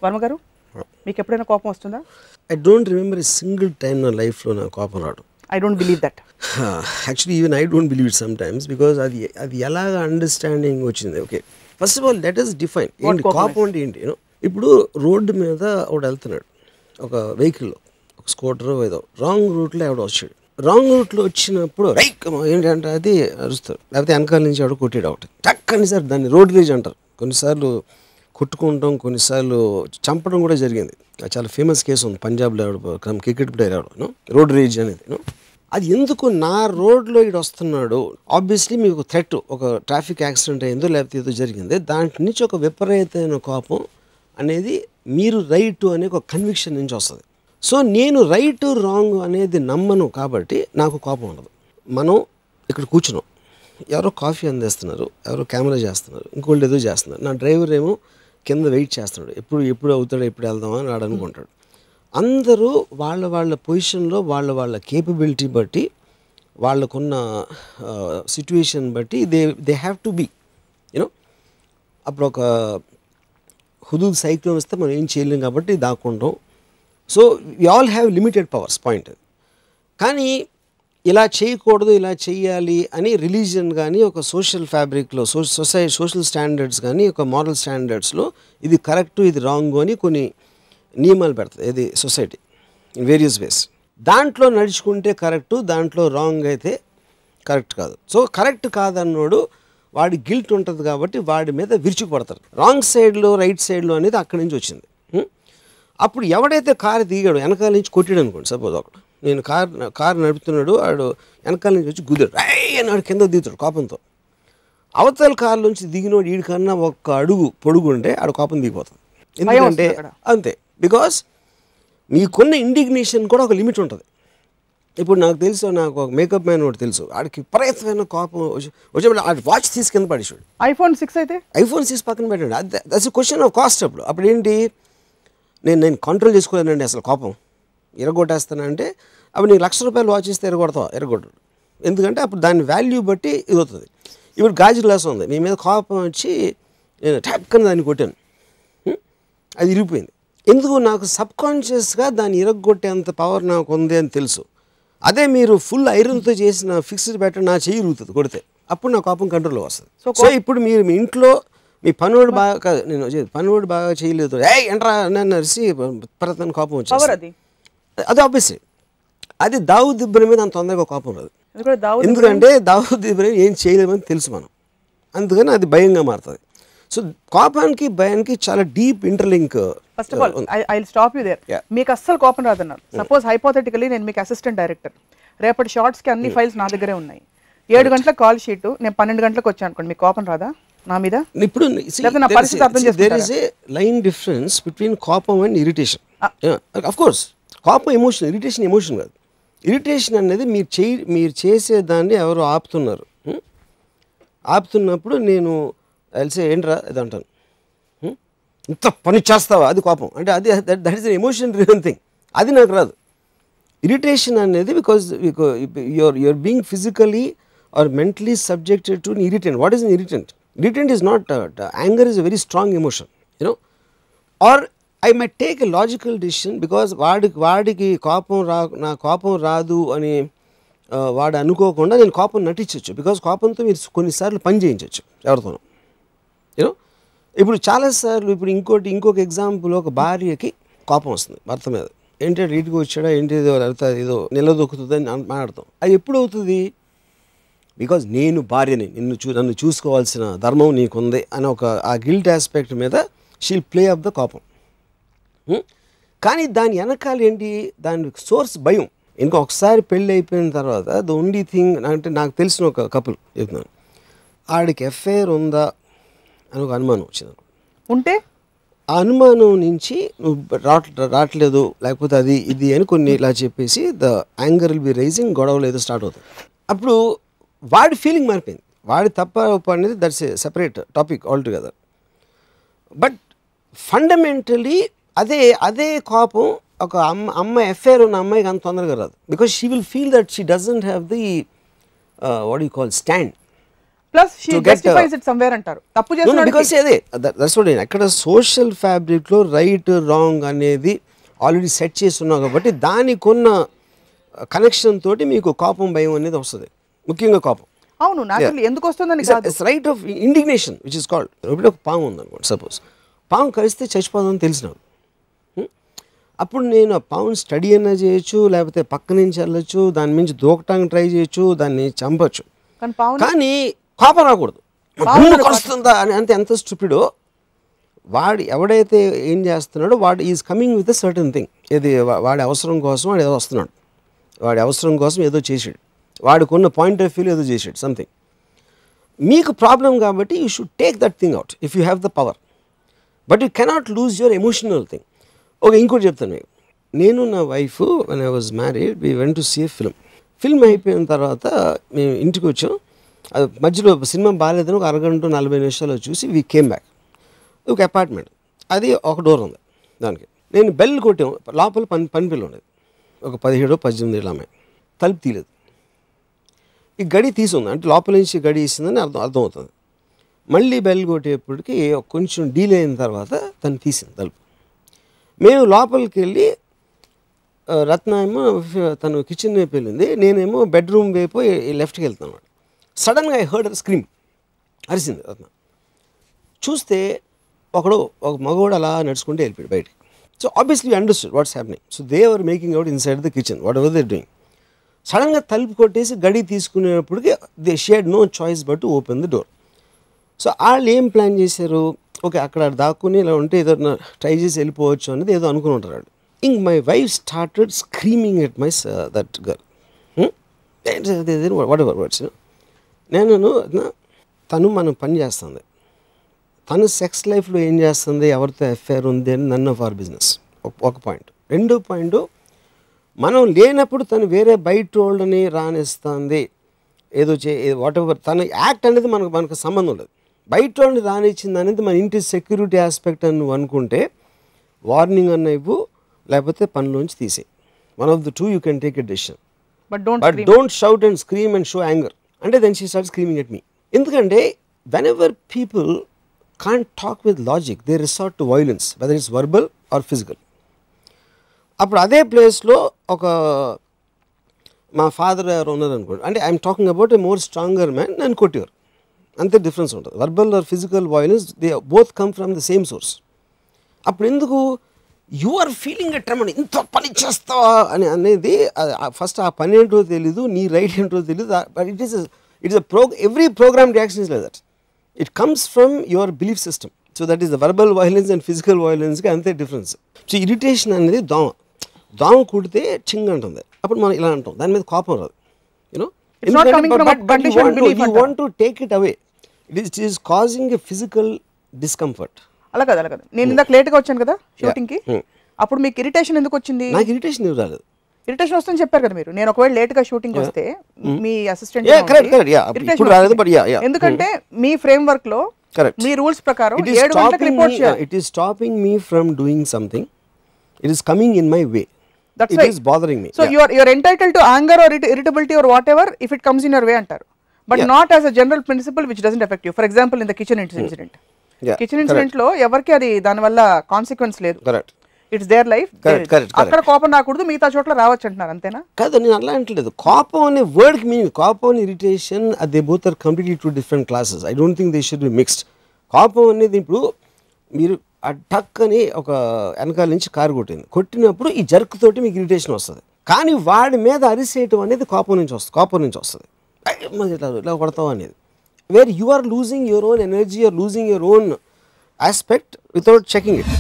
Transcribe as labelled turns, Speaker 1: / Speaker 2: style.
Speaker 1: వర్మ గారు మీకు ఎప్పుడైనా కోపం వస్తుందా?
Speaker 2: I don't remember a single time in my life లో నా కోపం రావడం.
Speaker 1: I don't believe that.
Speaker 2: Actually even I don't believe it sometimes because అది ఎలాగ అండర్స్టాండింగ్ వచ్చింది. Okay, first of all let us define ఏంటి కోపం అంటే ఏంటి. ఇప్పుడు రోడ్డు మీద ఒకడు వెళ్తున్నాడు, ఒక వెహికల్లో, ఒక స్కూటర్ ఏదో రాంగ్ రూట్లో ఎవడో వచ్చాడు. రాంగ్ రూట్లో వచ్చినప్పుడు ఏంటంటే అది అరుస్తాడు, లేకపోతే వెనకాల నుంచి ఎవడో కొట్టాడు ఒకటి టక్కని సార్, దాన్ని రోడ్ రేజ్ అంటారు. కొన్నిసార్లు కొట్టుకుంటాం, కొన్నిసార్లు చంపడం కూడా జరిగింది. చాలా ఫేమస్ కేసు ఉంది పంజాబ్లో, క్రికెట్ ప్లేయర్ ఎవడో రోడ్ రేజ్ అనేది. అది ఎందుకు నా రోడ్లో ఇటు వస్తున్నాడు, ఆబ్వియస్లీ మీకు థ్రెట్, ఒక ట్రాఫిక్ యాక్సిడెంట్ అయిందో లేకపోతే ఏదో జరిగింది, దాంట్ నుంచి ఒక విపరీతమైన కోపం అనేది మీరు రైట్ అనే ఒక కన్విక్షన్ నుంచి వస్తుంది. సో నేను రైట్ రాంగ్ అనేది నమ్మను కాబట్టి నాకు కోపం ఉండదు. మనం ఇక్కడ కూర్చున్నాం, ఎవరో కాఫీ అందిస్తున్నారు, ఎవరో కెమెరా చేస్తున్నారు, ఇంకోళ్ళు ఏదో చేస్తున్నారు, నా డ్రైవర్ ఏమో కింద వెయిట్ చేస్తున్నాడు, ఎప్పుడు అవుతాడో ఎప్పుడు వెళ్దామా అని వాడు అనుకుంటాడు. అందరూ వాళ్ళ పొజిషన్లో వాళ్ళ కేపబిలిటీ బట్టి, వాళ్ళకున్న సిచ్యువేషన్ బట్టి they have to be you know. అప్పుడు ఒక హుదూద్ సైక్లోన్ వస్తే మనం ఏం చేయలేం కాబట్టి దాక్కుంటాం. So we all have limited powers point. కానీ ఇలా చేయకూడదు, ఇలా చేయాలి అని రిలీజియన్ కానీ ఒక సోషల్ ఫ్యాబ్రిక్లో, సోషల్ స్టాండర్డ్స్ కానీ ఒక మారల్ స్టాండర్డ్స్లో ఇది కరెక్టు ఇది రాంగ్ అని కొన్ని నియమాలు పెడుతుంది ఇది సొసైటీ ఇన్ వేరియస్ వేస్. దాంట్లో నడుచుకుంటే కరెక్టు, దాంట్లో రాంగ్ అయితే కరెక్ట్ కాదు. సో కరెక్ట్ కాదన్నోడు వాడి గిల్ట్ ఉంటుంది కాబట్టి వాడి మీద విరుచుకుపడతారు. రాంగ్ సైడ్లో రైట్ సైడ్లో అనేది అక్కడి నుంచి వచ్చింది. అప్పుడు ఎవడైతే కారు దిగాడు, వెనకాల నుంచి కొట్టాడు అనుకోండి, సపోజ్ ఒకడు, నేను కారు నడుపుతున్నాడు, వాడు వెనకాల నుంచి వచ్చి గుద్దాడు, అని వాడు కింద దిగుతాడు కోపంతో. అవతల కారు నుంచి దిగినోడు వీడికన్నా ఒక్క అడుగు పొడుగు ఉంటే ఆడు కోపం దిగిపోతుంది. ఎందుకంటే అంతే, బికాస్ మీకున్న ఇండిగ్నేషన్ కూడా ఒక లిమిట్ ఉంటుంది. ఇప్పుడు నాకు తెలుసు, నాకు ఒక మేకప్ మ్యాన్ ఒకటి తెలుసు, ఆడికి విపరీతమైన కోపం వచ్చేప్పుడు ఆడి వాచ్ తీసి కింద పడేసాడు.
Speaker 1: iPhone 6 అయితే
Speaker 2: iPhone 6 పక్కన పెట్టండి, that's a question of cost. అప్పుడు ఏంటి, నేను కంట్రోల్ చేసుకోలేనండి అసలు కోపం, ఎరగొట్టేస్తానంటే అప్పుడు నీకు ₹1,00,000 వాచ్ ఇస్తే ఎరగొట్టడు. ఎందుకంటే అప్పుడు దాని వాల్యూ బట్టి ఇది అవుతుంది. ఇప్పుడు గాజు గ్లాస్ ఉంది, మీ మీద కోపం వచ్చి నేను టక్కని దాన్ని కొట్టాను, అది ఇరిగిపోయింది. ఎందుకు, నాకు సబ్కాన్షియస్గా దాన్ని ఇరగొట్టేంత పవర్ నాకు ఉంది అని తెలుసు. అదే మీరు ఫుల్ ఐరన్తో చేసిన ఫిక్స్డ్ పెట్టండి, నా చెయ్యి ఇరుగుతుంది కొడితే, అప్పుడు నా కోపం కంట్రోల్లో వస్తుంది. సో ఇప్పుడు మీరు మీ ఇంట్లో మీ పనివాడు బాగా కాదు, నేను పనివాడు బాగా చేయలేదు, ఎంట్రా నన్ను అరిసి ప్రతన కోపం వచ్చేది. అది ఆబ్వియస్లీ అది దావుద్ ఇబ్రహీం మీద అంత తొందరగా కోపం రాదు. ఎందుకంటే దావుద్ ఇబ్రహీం ఏం చేయలేమని తెలుసు మనం, అందుకని అది భయంగా మారుతుంది. సో కోపానికి భయానికి చాలా deep interlink.
Speaker 1: First of all I will stop you there. మీకు అస్సలు కోపం రాదన్నారు. సపోజ్ హైపోథెటికల్లీ నేను మీకు అసిస్టెంట్ డైరెక్టర్, రేపటి షార్ట్స్కి అన్ని ఫైల్స్ నా దగ్గరే ఉన్నాయి, 7 గంటల కాల్ షీట్, నేను 12 గంటలకు వచ్చాను అనుకోండి, మీకు కోపం రాదా నా మీద? ఇప్పుడు నా పరిస్థితి అర్థం చేసుకుంటారా? There is a line difference between కోపం అండ్ ఇరిటేషన్.
Speaker 2: ఆఫ్ కోర్స్ కోపం ఎమోషన్, ఇరిటేషన్ ఎమోషన్ కాదు. ఇరిటేషన్ అనేది మీరు చేసేదాన్ని ఎవరు ఆపుతున్నప్పుడు నేను తెలిసే ఏంట్రా ఇది అంటాను, ఇంత పని చేస్తావా, అది కోపం. అంటే అది that is an emotion driven thing, అది నాకు రాదు. ఇరిటేషన్ అనేది because you're being physically or mentally subjected to an irritant. What is an irritant? Irritant is not, anger is a very strong emotion, you know. Or I might take a logical decision because వాడికి నా కోపం రాదు అని వాడు అనుకోకుండా నేను కోపం నటించవచ్చు. Because కోపంతో మీరు కొన్నిసార్లు పని చేయించవచ్చు ఎవరితోనో, యూనో. ఇప్పుడు చాలాసార్లు ఇప్పుడు ఇంకొక ఎగ్జాంపుల్, ఒక భార్యకి కోపం వస్తుంది భర్త మీద, ఏంటంటే రీతికి వచ్చాడా ఏంటి, ఏదో నిలదొక్కుతుందని మాట్లాడతాం. అది ఎప్పుడు అవుతుంది, బికాజ్ నేను భార్యని, నన్ను చూసుకోవాల్సిన ధర్మం నీకుంది అని ఒక ఆ గిల్ట్ ఆస్పెక్ట్ మీద షీల్ ప్లే ఆఫ్ ద కోపం. కానీ దాని వెనకాల ఏంటి, దాని సోర్స్ భయం. ఇంకొకసారి పెళ్ళి అయిపోయిన తర్వాత ద ఓన్లీ థింగ్ అంటే, నాకు తెలిసిన ఒక కపుల్ చెప్తున్నాను, ఆడికి ఎఫ్ఐఆర్ ఉందా అని ఒక అనుమానం వచ్చింది
Speaker 1: ఉంటే,
Speaker 2: ఆ అనుమానం నుంచి నువ్వు రావట్లేదు లేకపోతే అది ఇది అని కొన్ని ఇలా చెప్పేసి the anger will be rising, గొడవలు ఏదో స్టార్ట్ అవుతుంది. అప్పుడు వాడి ఫీలింగ్ మారిపోయింది, వాడి తప్ప ఒప్ప అనేది that's a separate topic all together. But fundamentally అదే కోపం ఒక అమ్మాయి ఎఫ్ఐఆర్ ఉన్న అమ్మాయికి అంత తొందరగా రాదు. Because she will feel that she doesn't have the what you call stand.
Speaker 1: Plus she justifies it somewhere అంటారు. తప్పు చేస్తున్నాడు
Speaker 2: బికాస్ అదే దట్స్ వాట్ అక్కడ సోషల్ ఫ్యాబ్రిక్లో రైట్ రాంగ్ అనేది ఆల్రెడీ సెట్ చేస్తున్నావు కాబట్టి దానికి ఉన్న కనెక్షన్ తోటి మీకు కోపం భయం అనేది వస్తుంది, ముఖ్యంగా కోపం.
Speaker 1: అవును, నాకు ఎందుకు వస్తుందని కాదు,
Speaker 2: right of indignation which is called. ఇప్పుడు ఒక పాము ఉందనుకోండి, సపోజ్ పాము కలిస్తే చచ్చిపోతుందని తెలిసినావు, అప్పుడు నేను ఆ పాముని స్టడీ అయినా చేయొచ్చు, లేకపోతే పక్క నుంచి వెళ్ళొచ్చు, దాని నుంచి దూకటానికి ట్రై చేయొచ్చు, దాన్ని చంపచ్చు, కానీ కోపం రాకూడదు. కలుస్తుందా అని అంతే, ఎంత స్టూపిడో వాడు ఎవడైతే ఏం చేస్తున్నాడో వాడు is coming with a certain thing. ఇది వాడి అవసరం కోసం వాడు ఏదో వస్తున్నాడు, వాడి అవసరం కోసం ఏదో చేసాడు, వాడికి ఉన్న పాయింట్ ఆఫ్ వ్యూలో ఏదో చేసాడు సంథింగ్. మీకు ప్రాబ్లం కాబట్టి you should take that thing out if you have the power, but you cannot lose your emotional thing. Okay, ఇంకోటి చెప్తాను మీకు. నేను నా wife when I was married we went to see a film అయిపోయిన తర్వాత మేము ఇంటికి వచ్చాం. అది మధ్యలో సినిమా బాగాలేదని ఒక అరగంట 40 నిమిషాలు చూసి వీ కేమ్ బ్యాక్. ఒక అపార్ట్మెంట్, అది ఒక డోర్ ఉంది దానికి. నేను బెల్ కొట్టాం, లోపల పని పిల్ల ఉండేది, ఒక 17-18 ఏళ్ళ అమ్మాయి. తలుపు తీయలేదు, ఈ గడి తీసుంది అంటే లోపల నుంచి గడి ఇస్తుందని అర్థమవుతుంది. మళ్ళీ బెల్ కొట్టేప్పటికి కొంచెం డీలే అయిన తర్వాత తను తీసింది తలుపు. మేము లోపలికి వెళ్ళి రత్న ఏమో తను కిచెన్ వైపు వెళ్ళింది, నేనేమో బెడ్రూమ్ వైపు లెఫ్ట్కి వెళ్తాను. సడన్గా ఐ హర్డ్ స్క్రీమ్, అరిసింది రత్న. చూస్తే ఒక మగవాడు అలా నడుచుకుంటూ వెళ్ళిపోయాడు బయటికి. So obviously understood what's happening. So they are making out inside the kitchen whatever they doing. సడన్గా తలుపు కొట్టేసి గడి తీసుకునేటప్పటికి they had no choice but to open the door. So వాళ్ళు ఏం ప్లాన్ చేశారు, ఓకే అక్కడ దాక్కుని ఇలా ఉంటే ఏదో ట్రై చేసి వెళ్ళిపోవచ్చు అనేది ఏదో అనుకుని ఉంటారు వాళ్ళు. ఇంక my wife started screaming at my that girl, what ever words. నేను తను మనం పని చేస్తుంది, తను సెక్స్ లైఫ్లో ఏం చేస్తుంది, ఎవరితో అఫేర్ ఉంది అని నన్ ఆఫ్ అవర్ బిజినెస్. ఒక పాయింట్. రెండో పాయింట్, మనం లేనప్పుడు తను వేరే బయట వాళ్ళని రానిస్తుంది, ఏదో వాట్ ఎవర్ తన యాక్ట్ అనేది మనకు సంబంధం లేదు. బయట వాళ్ళని రానిచ్చింది అనేది మన ఇంటి సెక్యూరిటీ ఆస్పెక్ట్ అని నువ్వు అనుకుంటే వార్నింగ్ అన్న ఇవ్వు, లేకపోతే పనిలోంచి తీసే. One of the two you can take a decision. But don't shout and scream and show anger. అంటే then she start screaming at me. ఎందుకంటే whenever people can't talk with logic, they resort to violence, whether it's verbal or physical. అప్పుడు అదే ప్లేస్లో ఒక మా father ఎవరు ఉన్నారు అనుకోండి, అంటే I'm talking about a more stronger man, నన్ను కొట్టేవారు, అంతే డిఫరెన్స్ ఉంటుంది. Verbal or physical violence they both come from the same source. అప్పుడు ఎందుకు you are feeling a tremor, ఇంత పని చేస్తావా అని అనేది ఫస్ట్ ఆ పని ఏంటో తెలీదు, నీ రైట్ ఏంటో తెలీదు. But it is every program reaction is like that. It comes from your belief system. So that is the verbal violence and physical violence ki ante difference. So irritation anedi dom kudite ching antundi. Appudu man ila antam, dani meeda koopam radu, you know,
Speaker 1: it's not coming from a conditioned belief.
Speaker 2: You want to take it away. It is causing a physical discomfort.
Speaker 1: అలా కదా నేను ఇందాక లేట్గా వచ్చాను కదా షూటింగ్కి, అప్పుడు మీకు ఇరిటేషన్ ఎందుకు వచ్చింది?
Speaker 2: నాకు ఇరిటేషన్ ఏం రాలేదు.
Speaker 1: ఇరిటేషన్ వస్తుందని చెప్పారు కదా మీరు. నేను ఒకవేళ లేట్ గా షూటింగ్ వస్తే మీ అసిస్టెంట్, ఎందుకంటే మీ ఫ్రేమ్ వర్క్ లో మీ రూల్స్ ప్రకారం 7 గంటలకు రిపోర్ట్ చేయాలి.
Speaker 2: It is stopping me from doing something, it is coming in my way, it is bothering me.
Speaker 1: So you are entitled to anger or irritability or whatever if it comes in your way అంటారు, but not as a general principle which doesn't affect you. For example in the kitchen incident, kitchen incident లో ఎవరికి అది దాని వల్ల consequence లేదు,
Speaker 2: correct,
Speaker 1: it's their life. అక్కడ కోపం రాకూడదు, మిగతా చోట్ల రావచ్చు అంటున్నారు, అంతేనా?
Speaker 2: కాదు, నేను అలా అంటలేదు. కోపం అనే వర్డ్కి మీనింగ్, కోపం irritation they both are completely two different classes. I don't think they should be mixed. కోపం అనేది ఇప్పుడు మీరు ఆ టక్ అని ఒక వెనకాల నుంచి కారు కొట్టినప్పుడు ఈ జర్క్ తోటి మీకు ఇరిటేషన్ వస్తుంది, కానీ వాడి మీద అరిసేయటం అనేది కోపం నుంచి వస్తుంది. ఇలా కొడతావు అనేది, where you are losing your own energy, or losing your own aspect without checking it.